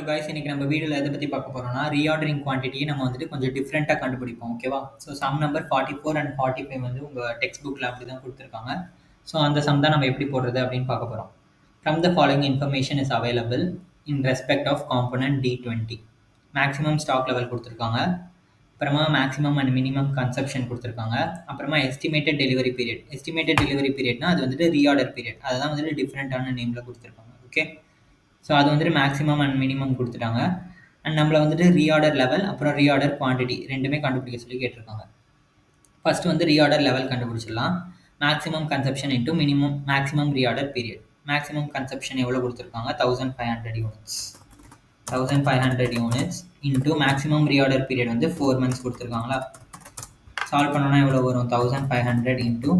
Guys, இன்னைக்கு நம்ம வீடியோவில் எதை பற்றி பார்க்க போகிறோம்னா ரீஆர்டரிங் குவான்டிட்டியை நம்ம வந்துட்டு கொஞ்சம் டிஃப்ரெண்ட்டாக கண்டுபிடிப்போம். ஓகேவா? ஸோ சம் நம்பர் 44 அண்ட் 45 வந்து உங்கள் டெக்ஸ்ட் புக்கில் அப்படி தான் கொடுத்துருக்காங்க. ஸோ அந்த சம் தான் நம்ம எப்படி போடுறது அப்படின்னு பார்க்க போகிறோம். From the following information is available in respect of component D20. Maximum stock level கொடுத்துருக்காங்க, அப்புறமா மேக்ஸிமம் அண்ட் மினிமம் கன்சப்ஷன் கொடுத்துருக்காங்க, அப்புறமா estimated delivery period. Estimated delivery பீரியட்னா அது வந்துட்டு ரீஆர்டர் பீரியட், அதுதான் வந்துட்டு டிஃப்ரெண்ட்டான நேமில் கொடுத்துருக்காங்க. ஓகே, ஸோ அது வந்துட்டு மேக்ஸிமம் அண்ட் மினிமம் கொடுத்துட்டாங்க. அண்ட் நம்மளை வந்துட்டு ரீஆர்டர் லெவல் அப்புறம் ரீஆர்டர் குவான்டிட்டி ரெண்டுமே கண்டுபிடிக்க சொல்லி கேட்டிருக்காங்க. ஃபர்ஸ்ட் வந்து ரீஆர்டர் லெவல் கண்டுபிடிச்சிடலாம். Maximum consumption into minimum maximum reorder period. Maximum consumption எவ்வளோ கொடுத்துருக்காங்க? 1500 units. 1500 units into maximum reorder period வந்து 4 months கொடுத்துருக்காங்களா? சால்வ் பண்ணோன்னா எவ்வளோ வரும்? 1500 இன்ட்டு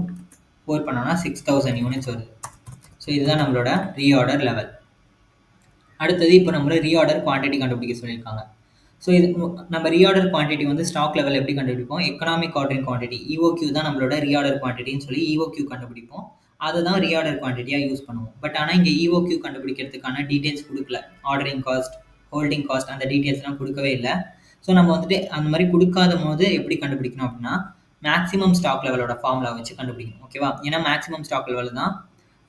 4 பண்ணோன்னா 6000 யூனிட்ஸ் வருது. ஸோ இதுதான் நம்மளோட ரீஆர்டர் லெவல். அடுத்தது இப்போ நம்மள ரீஆர்டர் குவான்டிட்டி கண்டுபிடிக்க சொல்லியிருக்காங்க. ஸோ இது நம்ம ரீஆர்டர் குவான்டிட்டி வந்து ஸ்டாக் லெவல் எப்படி கண்டுபிடிப்போம்? எக்கனாமிக் ஆர்டரிங் குவான்டிட்டி EOQ தான் நம்மளோட ரீஆர்டர் குவான்டிட்டின்னு சொல்லி EOQ கண்டுபிடிப்போம். அதை தான் ரீஆர்டர் குவான்டிட்டியாக யூஸ் பண்ணுவோம். பட் ஆனால் இங்கே EOQ கண்டுபிடிக்கிறதுக்கான டீட்டெயில்ஸ் கொடுக்கல. ஆர்டரிங் காஸ்ட், ஹோல்டிங் காஸ்ட், அந்த டீட்டெயில்ஸ்லாம் கொடுக்கவே இல்லை. ஸோ நம்ம வந்துட்டு அந்த மாதிரி கொடுக்காத போது எப்படி கண்டுபிடிக்கணும் அப்படின்னா மேக்ஸிமம் ஸ்டாக் லெவலோட ஃபார்முலா வச்சு கண்டுபிடிக்கணும். ஓகேவா? ஏன்னா மேக்ஸிமம் ஸ்டாக் லெவல் தான்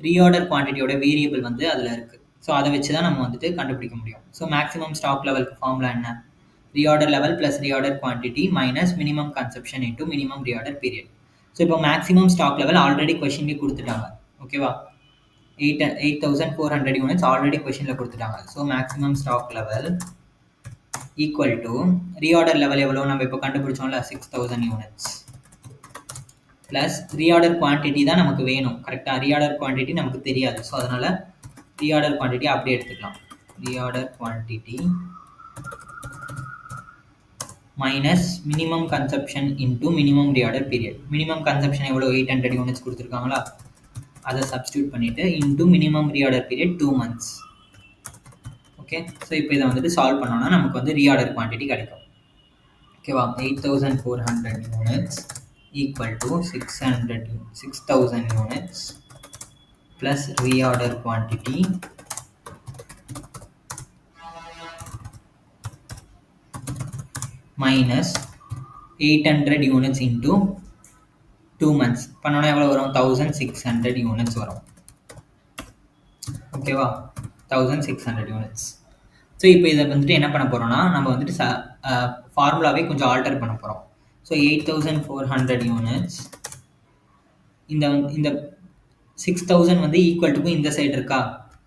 ரீஆர்டர் குவான்டிட்டியோட வேரியபிள் வந்து அதில் இருக்குது. ஸோ அதை வச்சு தான் நம்ம வந்துட்டு கண்டுபிடிக்க முடியும். ஸோ மேக்ஸிமம் ஸ்டாக் லெவலுக்கு ஃபார்முலா என்ன? Reorder level plus reorder quantity minus minimum consumption into minimum reorder period. So இப்போ மேக்ஸிமம் ஸ்டாக் லெவல் ஆல்ரெடி கொஷின்லேயே கொடுத்துட்டாங்க. ஓகேவா? 8400 யூனிட்ஸ் ஆல்ரெடி கொஷினில் கொடுத்துட்டாங்க. So maximum stock level equal to reorder level எவ்வளோ நம்ம இப்போ கண்டுபிடிச்சோம்ல 6000 யூனிட்ஸ் ப்ளஸ் ரீஆர்டர் குவான்டிட்டி தான் நமக்கு வேணும். கரெக்டாக? ரீஆர்டர் குவான்டிட்டி நமக்கு தெரியாது. ஸோ அதனால் ரீஆர்டர் குவான்டிட்டி அப்படியே எடுத்துக்கலாம். Reorder quantity minus minimum consumption into minimum reorder period. Minimum consumption எவ்வளோ? 800 யூனிட்ஸ் கொடுத்துருக்காங்களா? அதை சப்ஸ்டியூட் பண்ணிவிட்டு into minimum reorder period 2 months. Okay, so இப்போ இதை வந்துட்டு சால்வ் பண்ணோன்னா நமக்கு வந்து ரீஆர்டர் குவான்டிட்டி கிடைக்கும். ஓகேவா? 8400 units equal to 6000 units plus reorder quantity minus 800 units into 2 months பண்ணோன்னா எவ்வளோ வரும்? 1600 யூனிட்ஸ் வரும். ஓகேவா? 1600 யூனிட்ஸ். ஸோ இப்போ இதை வந்துட்டு என்ன பண்ண போகிறோம்னா நம்ம வந்துட்டு ஃபார்முலாவே கொஞ்சம் ஆல்டர் பண்ண போகிறோம். ஸோ 8400 யூனிட்ஸ் இந்த 6000 வந்து ஈக்குவல் டு இந்த சைடு இருக்கா,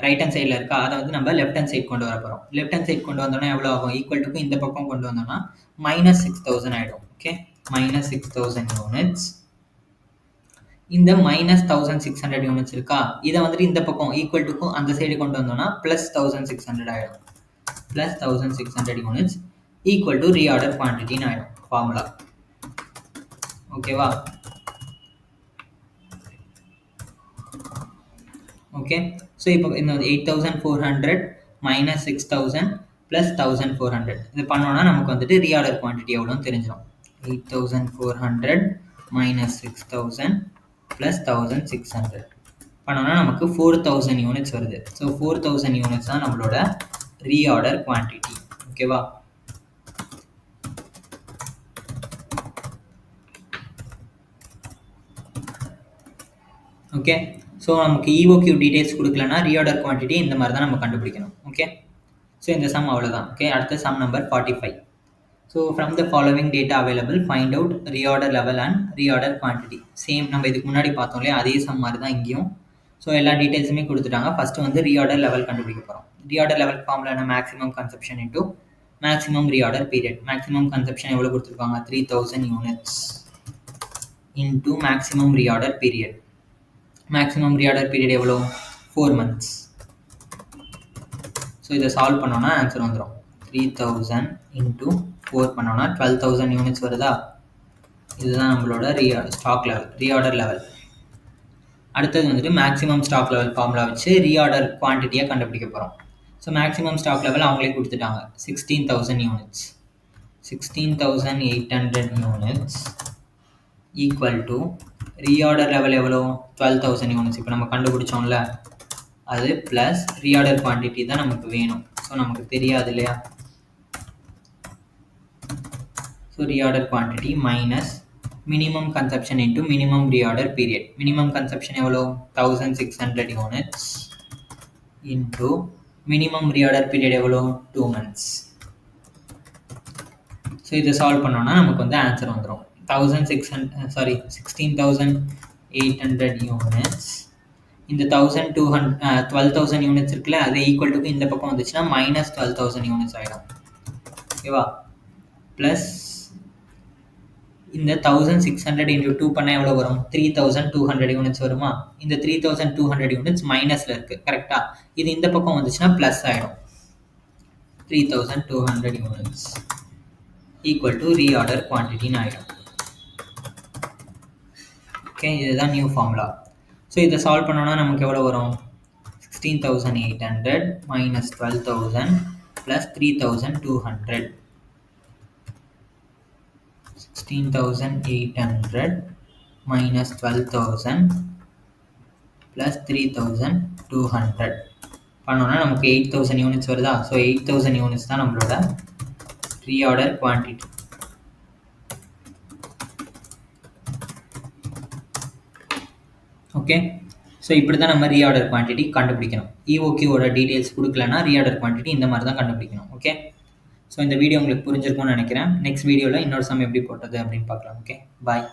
ரைட் ஹேண்ட் சைடில் இருக்கா, அதை வந்து நம்ம லெஃப்ட் ஹேண்ட் சைட் கொண்டு வர போகிறோம். லெஃப்ட் ஹேண்ட் சைட் கொண்டு வந்தோம்னா எவ்வளோ ஆகும்? ஈக்குவல் டு இந்த பக்கம் கொண்டு வந்தோம்னா -6000 ஆகிடும். Okay, -6000 units. இந்த -1600 யூனிட்ஸ் இருக்கா, இதை வந்துட்டு இந்த பக்கம் ஈக்குவல் டு அந்த சைடு கொண்டு வந்தோம்னா +1600 ஆகிடும். +1600 யூனிட்ஸ் ஈக்குவல் டு ரீஆர்டர் குவான்டிட்டின்னு ஆகிடும் ஃபார்முலா. ஓகேவா? ஓகே, ஸோ இப்போ இந்த 8400 - 6000 + 1400 இது பண்ணோன்னா நமக்கு வந்துட்டு ரீஆர்டர் குவான்டிட்டி எவ்வளோன்னு தெரிஞ்சிடும். 8400 - 6000 + 1600 பண்ணோன்னா நமக்கு 4000 யூனிட்ஸ் வருது. ஸோ 4000 யூனிட்ஸ் தான் நம்மளோட ரீஆர்டர் குவான்டிட்டி. ஓகேவா? ஓகே, ஸோ நமக்கு EOQ டீடைல்ஸ் கொடுக்கலன்னா ரீஆர்டர் குவான்டிட்டி இந்த மாதிரி தான் நம்ம கண்டுபிடிக்கணும். ஓகே, ஸோ இந்த சம் அவ்வளோதான். ஓகே, அடுத்த sum number 45. So from the following data available find out reorder level and reorder quantity. Same நம்ம இதுக்கு முன்னாடி பார்த்தோம் இல்லையா, அதே சம் மாதிரி தான் இங்கேயும். ஸோ எல்லா டீட்டெயில்ஸுமே கொடுத்துட்டாங்க. ஃபஸ்ட்டு வந்து ரீஆர்டர் லெவல் கண்டுபிடிக்க போகிறோம். ரீஆர்டர் லெவல் ஃபார்முலா என்ன? Maximum consumption into maximum reorder period. Maximum consumption எவ்வளோ கொடுத்துருக்காங்க? 3000 units into maximum reorder period. Maximum reorder period எவ்வளோ? 4 months. ஸோ இதை சால்வ் பண்ணோன்னா ஆன்சர் வந்துடும். 3000 இன்ட்டு 4 பண்ணோன்னா 12000 யூனிட்ஸ் வருதா? இதுதான் நம்மளோட ஸ்டாக் லெவல், ரீஆர்டர் லெவல். அடுத்தது வந்துட்டு மேக்ஸிமம் ஸ்டாக் லெவல் ஃபார்முலா வச்சு ரீஆர்டர் குவான்டிட்டியாக கண்டுபிடிக்க போகிறோம். ஸோ மேக்ஸிமம் ஸ்டாக் லெவல் அவங்களே கொடுத்துட்டாங்க 16000 units. 16800 units equal to reorder level எவ்வளோ? 12000 யூனிட்ஸ் இப்போ நம்ம கண்டுபிடிச்சோம்ல அது ப்ளஸ் ரீஆர்டர் குவான்டிட்டி தான் நமக்கு வேணும். ஸோ ஸோ நமக்கு தெரியாது இல்லையா. So reorder quantity minus minimum consumption into minimum reorder period. Minimum consumption எவ்வளோ 1600 units into minimum reorder period எவ்வளோ 2 months. ஸோ இதை சால்வ் பண்ணோன்னா நமக்கு வந்து ஆன்சர் வந்துடும் 16,800 யூனிட்ஸ். இந்த 12,000 யூனிட்ஸ் இருக்குல்ல, அது ஈக்குவல் டு இந்த பக்கம் வந்துச்சுன்னா மைனஸ் 12,000 யூனிட்ஸ் ஆகிடும். ஓகேவா. ப்ளஸ் இந்த 1600 இன்ட்டு 2 பண்ணால் எவ்வளோ வரும் 3,200 யூனிட்ஸ் வருமா. இந்த 3,200 யூனிட்ஸ் மைனஸில் இருக்குது கரெக்டாக. இது இந்த பக்கம் வந்துச்சுன்னா ப்ளஸ் ஆகிடும் 3,200 யூனிட்ஸ் ஈக்குவல் டு ரீஆர்டர் குவான்டிட்டின்னு ஆகிடும். ஓகே, இதுதான் நியூ ஃபார்முலா. ஸோ இதை சால்வ் பண்ணோன்னா நமக்கு எவ்வளோ வரும் 16,800 மைனஸ் 12,000 ப்ளஸ் 3,200. 16,800 minus 12,000 plus 3,200 பண்ணோன்னா நமக்கு 8,000 யூனிட்ஸ் வருதா. ஸோ 8,000 யூனிட்ஸ் தான் நம்மளோட ரீஆர்டர் குவான்டிட்டி. ஓகே, ஸோ இப்படி தான் நம்ம ரீஆர்டர் குவான்டிட்டி கண்டுபிடிக்கணும். இஓக்யூவோட டீட்டெயில்ஸ் கொடுக்கலன்னா ரீஆர்டர் குவான்டிட்டி இந்த மாதிரி தான் கண்டுபிடிக்கணும். ஓகே, ஸோ இந்த வீடியோ உங்களுக்கு புரிஞ்சிருக்கும்னு நினைக்கிறேன். நெக்ஸ்ட் வீடியோவில் இன்னொரு சம் எப்படி போட்டது அப்படின்னு பார்க்கலாம். ஓகே, பாய்.